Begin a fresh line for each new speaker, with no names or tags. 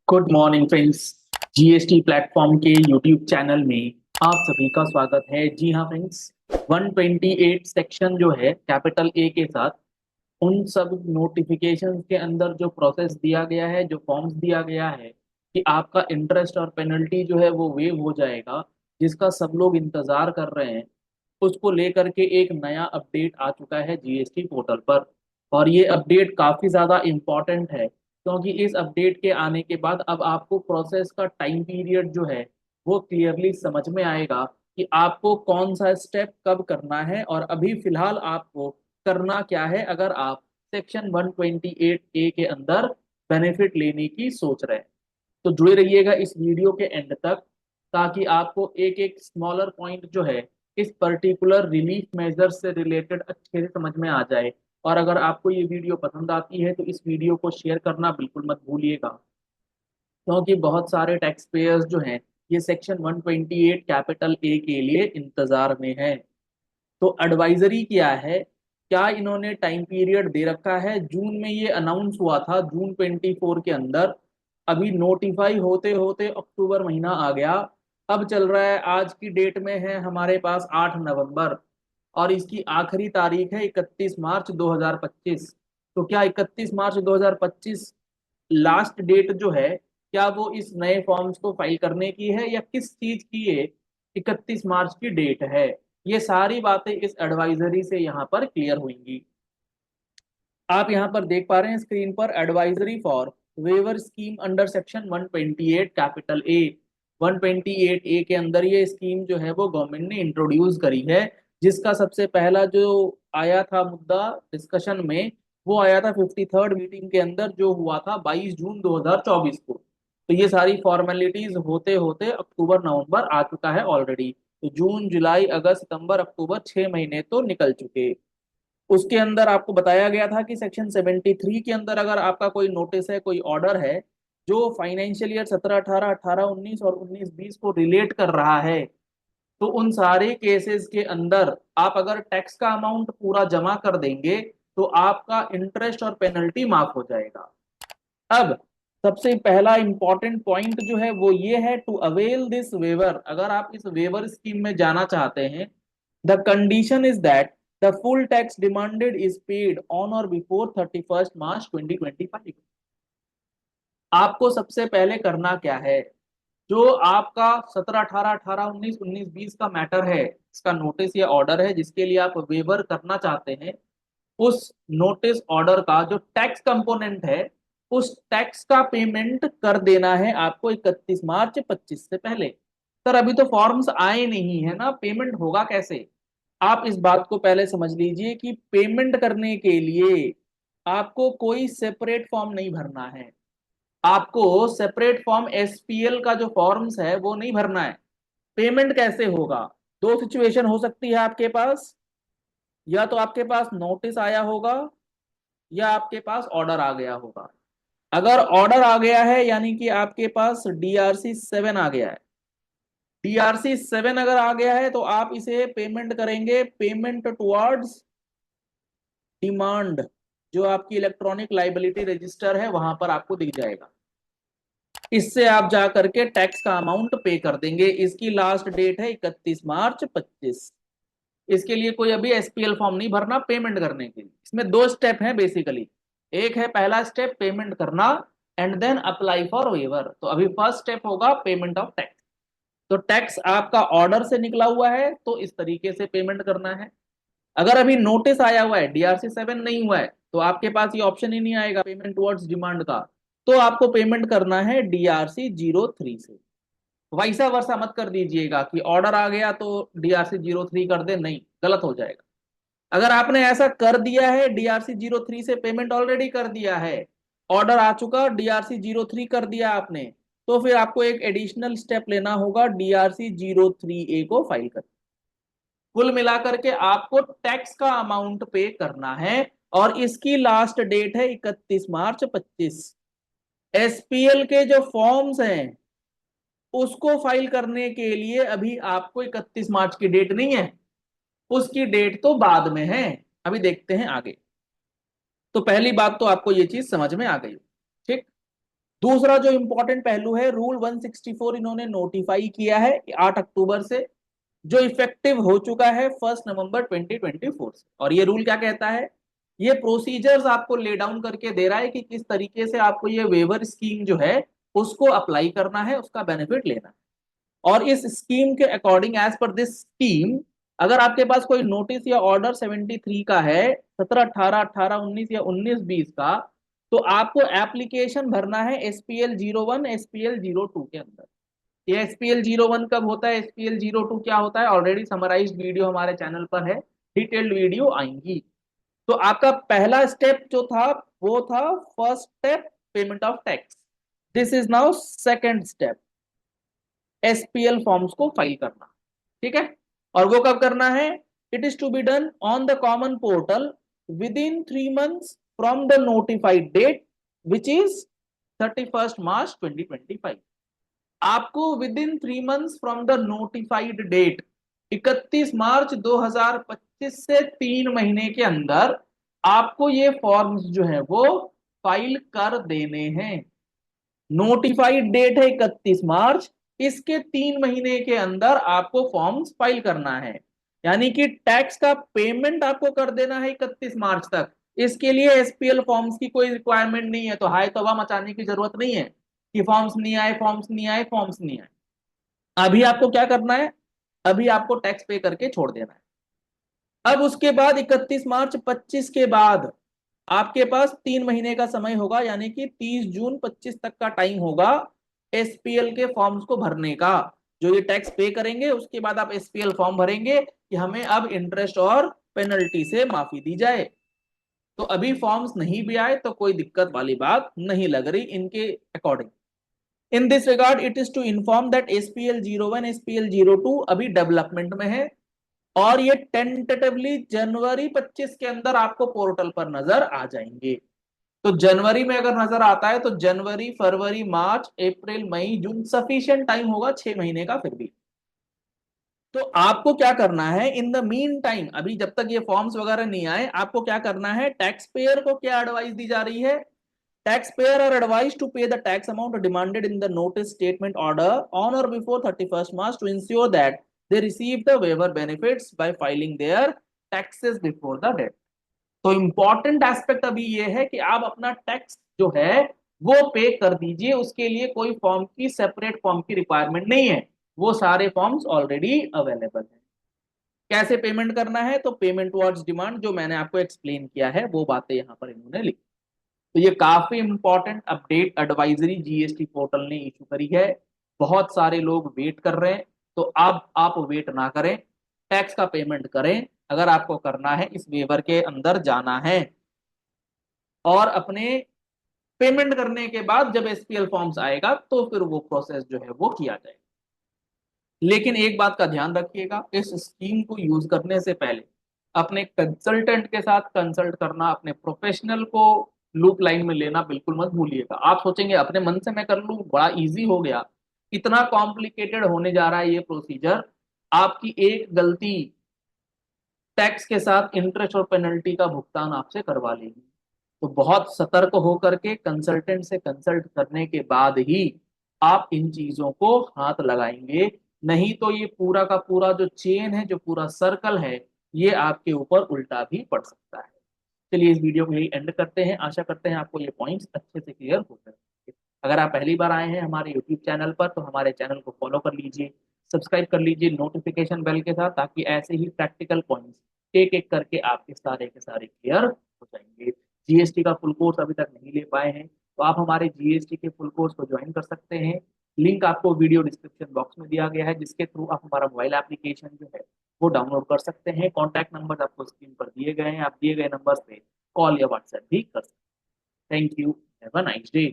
Good morning friends. GST platform के YouTube channel में आप सभी का स्वागत है। जी हाँ फ्रेंड्स, 128 सेक्शन जो है कैपिटल ए के साथ उन सब नोटिफिकेशंस के अंदर जो प्रोसेस दिया गया है, जो फॉर्म्स दिया गया है कि आपका इंटरेस्ट और पेनल्टी जो है वो वेव हो जाएगा, जिसका सब लोग इंतजार कर रहे हैं, उसको लेकर के एक नया अपडेट आ चुका है जीएसटी पोर्टल पर। और ये अपडेट काफी ज्यादा इम्पोर्टेंट है, क्योंकि इस अपडेट के आने के बाद अब आपको प्रोसेस का टाइम पीरियड जो है वो क्लियरली समझ में आएगा कि आपको कौन सा स्टेप कब करना है और अभी फिलहाल आपको करना क्या है अगर आप सेक्शन 128 ए के अंदर बेनिफिट लेने की सोच रहे हैं। तो जुड़े रहिएगा इस वीडियो के एंड तक, ताकि आपको एक एक स्मॉलर पॉइंट जो है इस पर्टिकुलर रिलीफ मेजर से रिलेटेड अच्छे से समझ में आ जाए। और अगर आपको ये वीडियो पसंद आती है तो इस वीडियो को शेयर करना बिल्कुल मत भूलिएगा, क्योंकि बहुत सारे टैक्स पेयर्स जो हैं ये सेक्शन 128 कैपिटल ए के लिए इंतजार में हैं। तो एडवाइजरी क्या है, क्या इन्होंने टाइम पीरियड दे रखा है? जून में ये अनाउंस हुआ था, जून 24 के अंदर। अभी नोटिफाई होते होते अक्टूबर महीना आ गया। अब चल रहा है, आज की डेट में है हमारे पास 8 नवंबर, और इसकी आखिरी तारीख है 31 मार्च 2025। तो क्या 31 मार्च 2025 लास्ट डेट जो है, क्या वो इस नए फॉर्म्स को फाइल करने की है या किस चीज की ये 31 मार्च की डेट है? ये सारी बातें इस एडवाइजरी से यहाँ पर क्लियर हुई। आप यहाँ पर देख पा रहे हैं स्क्रीन पर, advisory for waiver scheme under section 128 capital A. 128 A के अंदर ये स्कीम जो है वो गवर्नमेंट ने इंट्रोड्यूस करी है, जिसका सबसे पहला जो आया था मुद्दा डिस्कशन में, वो आया था 53rd मीटिंग के अंदर, जो हुआ था 22 जून 2024 को। तो ये सारी फॉर्मेलिटीज होते होते अक्टूबर नवंबर आ चुका है ऑलरेडी। तो जून जुलाई अगस्त सितंबर अक्टूबर 6 महीने तो निकल चुके। उसके अंदर आपको बताया गया था कि सेक्शन 73 के अंदर अगर आपका कोई नोटिस है, कोई ऑर्डर है जो फाइनेंशियल ईयर 17-18, 18-19 और 19-20 को रिलेट कर रहा है, तो उन सारे केसेस के अंदर आप अगर टैक्स का अमाउंट पूरा जमा कर देंगे तो आपका इंटरेस्ट और पेनल्टी माफ हो जाएगा। अब सबसे पहला इंपॉर्टेंट पॉइंट जो है वो ये है, टू अवेल दिस वेवर, अगर आप इस वेवर स्कीम में जाना चाहते हैं, the condition is that the full tax demanded is paid on और बिफोर 31 मार्च 2025। आपको सबसे पहले करना क्या है, जो आपका 17-18, 18-19, 19-20 का मैटर है, इसका नोटिस या ऑर्डर है जिसके लिए आप वेवर करना चाहते हैं, उस नोटिस ऑर्डर का जो टैक्स कंपोनेंट है, उस टैक्स का पेमेंट कर देना है आपको 31 मार्च 25 से पहले। सर अभी तो फॉर्म्स आए नहीं है ना, पेमेंट होगा कैसे? आप इस बात को पहले समझ लीजिए कि पेमेंट करने के लिए आपको कोई सेपरेट फॉर्म नहीं भरना है। आपको सेपरेट फॉर्म एसपीएल का जो फॉर्म्स है वो नहीं भरना है। पेमेंट कैसे होगा? दो सिचुएशन हो सकती है आपके पास, या तो आपके पास नोटिस आया होगा या आपके पास ऑर्डर आ गया होगा। अगर ऑर्डर आ गया है यानी कि आपके पास DRC 7 आ गया है। DRC 7 अगर आ गया है तो आप इसे पेमेंट करेंगे, पेमेंट टुवर्ड्स डिमांड, जो आपकी इलेक्ट्रॉनिक लाइबिलिटी रजिस्टर है वहां पर आपको दिख जाएगा। इससे आप जा करके टैक्स का अमाउंट पे कर देंगे। इसकी लास्ट डेट है 31 मार्च 25। इसके लिए कोई अभी एसपीएल फॉर्म नहीं भरना पेमेंट करने के लिए। इसमें दो स्टेप हैं बेसिकली। एक है पहला स्टेप पेमेंट करना, and then apply for waiver. तो अभी फर्स्ट स्टेप होगा पेमेंट ऑफ टैक्स। तो टैक्स आपका ऑर्डर से निकला हुआ है तो इस तरीके से पेमेंट करना है। अगर अभी नोटिस आया हुआ है, DRC 7 नहीं हुआ है, तो आपके पास ये ऑप्शन ही नहीं आएगा पेमेंट टुवर्ड्स डिमांड का। तो आपको पेमेंट करना है DRC 03 से। वैसा वर्षा मत कर दीजिएगा कि ऑर्डर आ गया तो DRC 03 कर दे, नहीं, गलत हो जाएगा। अगर आपने ऐसा कर दिया है, DRC 03 से पेमेंट ऑलरेडी कर दिया है, ऑर्डर आ चुका, DRC 03 कर दिया आपने, तो फिर आपको एक एडिशनल स्टेप लेना होगा, DRC 03A को फाइल कर। कुल मिलाकर के आपको टैक्स का अमाउंट पे करना है, और इसकी लास्ट डेट है 31 मार्च 25। एसपीएल के जो फॉर्म्स हैं उसको फाइल करने के लिए अभी आपको 31 मार्च की डेट नहीं है, उसकी डेट तो बाद में है। अभी देखते हैं आगे। तो पहली बात तो आपको ये चीज समझ में आ गई, ठीक। दूसरा जो इंपॉर्टेंट पहलू है, रूल 164 इन्होंने नोटिफाई किया है 8 अक्टूबर से, जो इफेक्टिव हो चुका है 1 नवंबर 2024 से। और ये रूल क्या कहता है, ये प्रोसीजर्स आपको ले डाउन करके दे रहा है कि किस तरीके से आपको ये वेवर स्कीम जो है उसको अप्लाई करना है, उसका बेनिफिट लेना है। और इस स्कीम के according, as per this scheme, अगर आपके पास कोई नोटिस या ऑर्डर 73 का है, 17, 18, 18, 19 या 19, 20 का, तो आपको एप्लीकेशन भरना है SPL 01, SPL 02 के अंदर। ये SPL 01 कब होता है, SPL 02 क्या होता है, ऑलरेडी समराइज्ड वीडियो हमारे चैनल पर है, डिटेल्ड वीडियो आएंगी। तो आपका पहला स्टेप जो था वो था first step, payment of tax. This is now second step, SPL forms को फाइल करना। ठीक है, और वो कब करना है, it is to be done on the common portal within 3 months from the notified date, which is 31 March 2025। आपको within 3 months from the notified date, 31 March 2025 से 3 महीने के अंदर आपको ये फॉर्म्स जो है वो फाइल कर देने हैं। नोटिफाइड डेट है 31 मार्च, इसके 3 महीने के अंदर आपको फॉर्म्स फाइल करना है। यानी कि टैक्स का पेमेंट आपको कर देना है 31 मार्च तक। इसके लिए SPL फॉर्म्स की कोई रिक्वायरमेंट नहीं है, तो हाय तौबा मचाने की जरूरत नहीं है कि फॉर्म्स नहीं आए, फॉर्म्स नहीं आए, फॉर्म्स नहीं आए। अभी आपको क्या करना है, अभी आपको टैक्स पे करके छोड़ देना है। अब उसके बाद 31 मार्च 25 के बाद आपके पास 3 महीने का समय होगा, यानी कि 30 जून 25 तक का टाइम होगा SPL के फॉर्म्स को भरने का। जो ये टैक्स पे करेंगे उसके बाद आप SPL फॉर्म भरेंगे कि हमें अब इंटरेस्ट और पेनल्टी से माफी दी जाए। तो अभी फॉर्म्स नहीं भी आए तो कोई दिक्कत वाली बात नहीं लग रही इनके according. In this regard it is to inform that SPL 01, SPL 02 अभी डेवलपमेंट में है, और ये टेंटेटिवली जनवरी 25 के अंदर आपको पोर्टल पर नजर आ जाएंगे। तो जनवरी में अगर नजर आता है तो जनवरी, फरवरी, मार्च, अप्रैल, मई, जून, सफिशिएंट टाइम होगा 6 महीने का फिर भी। तो आपको क्या करना है, इन द मीन टाइम, अभी जब तक ये फॉर्म्स वगैरह नहीं आए, आपको क्या करना है, टैक्स पेयर को क्या एडवाइस दी जा रही है, taxpayer are advised to pay the tax amount demanded in the notice statement order on or before 31st March to ensure that they receive the waiver benefits by filing their taxes before the date। तो important aspect अभी ये है कि आप अपना tax जो है वो पे कर दीजिए, उसके लिए कोई फॉर्म की, सेपरेट फॉर्म की रिक्वायरमेंट नहीं है, वो सारे फॉर्म्स ऑलरेडी अवेलेबल है। कैसे पेमेंट करना है, तो पेमेंट टुवर्ड्स डिमांड जो मैंने आपको एक्सप्लेन किया है वो बातें यहाँ पर इन्होंने लिखी। तो ये काफी important update advisory GST portal ने इशू करी है। बहुत सारे लोग वेट कर रहे हैं, तो अब आप वेट ना करें, टैक्स का पेमेंट करें अगर आपको करना है, इस वेवर के अंदर जाना है, और अपने पेमेंट करने के बाद जब SPL फॉर्म्स आएगा तो फिर वो प्रोसेस जो है वो किया जाएगा। लेकिन एक बात का ध्यान रखिएगा, इस स्कीम को यूज करने से पहले अपने कंसल्टेंट के साथ कंसल्ट करना, अपने प्रोफेशनल को लूप लाइन में लेना बिल्कुल मत भूलिएगा। आप सोचेंगे अपने मन से मैं कर लूं, बड़ा इजी हो गया, इतना कॉम्प्लिकेटेड होने जा रहा है ये प्रोसीजर। आपकी एक गलती टैक्स के साथ इंटरेस्ट और पेनल्टी का भुगतान आपसे करवा लेगी। तो बहुत सतर्क होकर के कंसल्टेंट से कंसल्ट करने के बाद ही आप इन चीजों को हाथ लगाएंगे, नहीं तो ये पूरा का पूरा जो चेन है, जो पूरा सर्कल है, ये आपके ऊपर उल्टा भी पड़ सकता है। चलिए इस वीडियो को यही एंड करते हैं, आशा करते हैं आपको ये पॉइंट्स अच्छे से क्लियर हो गए। अगर आप पहली बार आए हैं हमारे यूट्यूब चैनल पर तो हमारे चैनल को फॉलो कर लीजिए, सब्सक्राइब कर लीजिए नोटिफिकेशन बेल के साथ, ताकि ऐसे ही प्रैक्टिकल पॉइंट्स एक एक करके आपके सारे के सारे क्लियर हो जाएंगे। GST का फुल कोर्स अभी तक नहीं ले पाए हैं तो आप हमारे GST के फुल कोर्स को ज्वाइन कर सकते हैं। लिंक आपको वीडियो डिस्क्रिप्शन बॉक्स में दिया गया है, जिसके थ्रू आप हमारा मोबाइल एप्लीकेशन जो है वो डाउनलोड कर सकते हैं। कॉन्टैक्ट नंबर आपको स्क्रीन पर दिए गए हैं, आप दिए गए नंबर पे कॉल या व्हाट्सएप भी कर सकते हैं। Thank you, have a nice day.